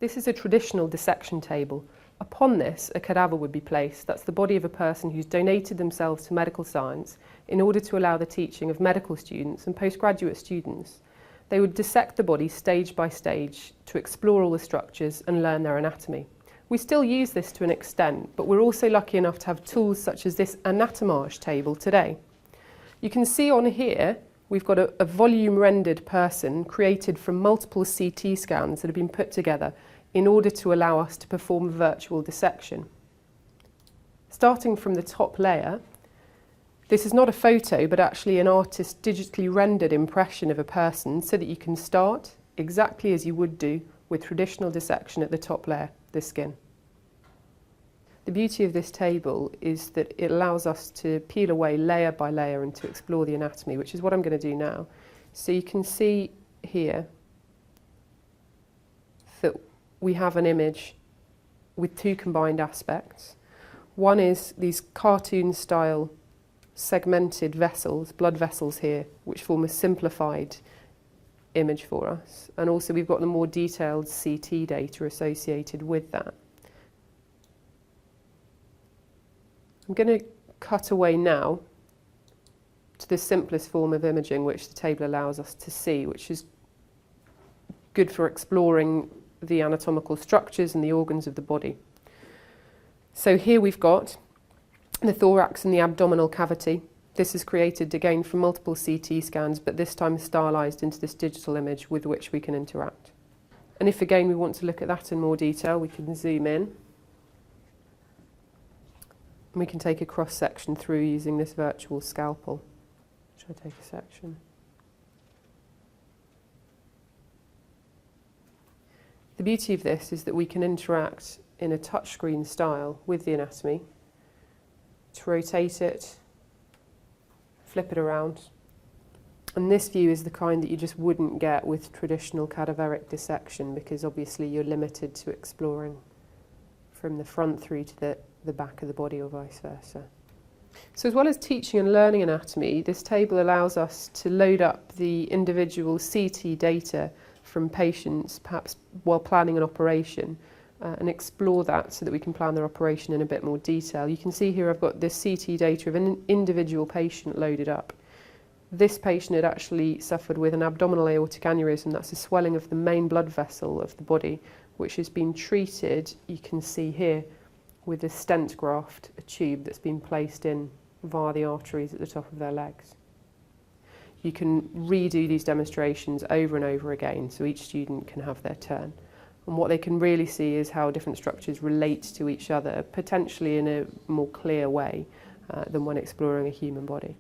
This is a traditional dissection table. Upon this, a cadaver would be placed. That's the body of a person who's donated themselves to medical science in order to allow the teaching of medical students and postgraduate students. They would dissect the body stage by stage to explore all the structures and learn their anatomy. We still use this to an extent, but we're also lucky enough to have tools such as this Anatomage table today. You can see on here we've got a volume rendered person created from multiple CT scans that have been put together in order to allow us to perform virtual dissection. Starting from the top layer, this is not a photo but actually an artist's digitally rendered impression of a person, so that you can start exactly as you would do with traditional dissection at the top layer, the skin. The beauty of this table is that it allows us to peel away layer by layer and to explore the anatomy, which is what I'm going to do now. So you can see here that we have an image with two combined aspects. One is these cartoon style segmented vessels, blood vessels here, which form a simplified image for us. And also we've got the more detailed CT data associated with that. I'm going to cut away now to the simplest form of imaging which the table allows us to see, which is good for exploring the anatomical structures and the organs of the body. So here we've got the thorax and the abdominal cavity. This is created again from multiple CT scans, but this time stylized into this digital image with which we can interact. And if again we want to look at that in more detail, we can zoom in. And we can take a cross section through using this virtual scalpel. Should I take a section? The beauty of this is that we can interact in a touchscreen style with the anatomy, to rotate it, flip it around. And this view is the kind that you just wouldn't get with traditional cadaveric dissection, because obviously you're limited to exploring from the front through to the back of the body or vice versa. So as well as teaching and learning anatomy, this table allows us to load up the individual CT data from patients, perhaps while planning an operation, and explore that so that we can plan their operation in a bit more detail. You can see here I've got this CT data of an individual patient loaded up. This patient had actually suffered with an abdominal aortic aneurysm. That's a swelling of the main blood vessel of the body, which has been treated, you can see here, with a stent graft, a tube that's been placed in via the arteries at the top of their legs. You can redo these demonstrations over and over again so each student can have their turn. And what they can really see is how different structures relate to each other, potentially in a more clear way than when exploring a human body.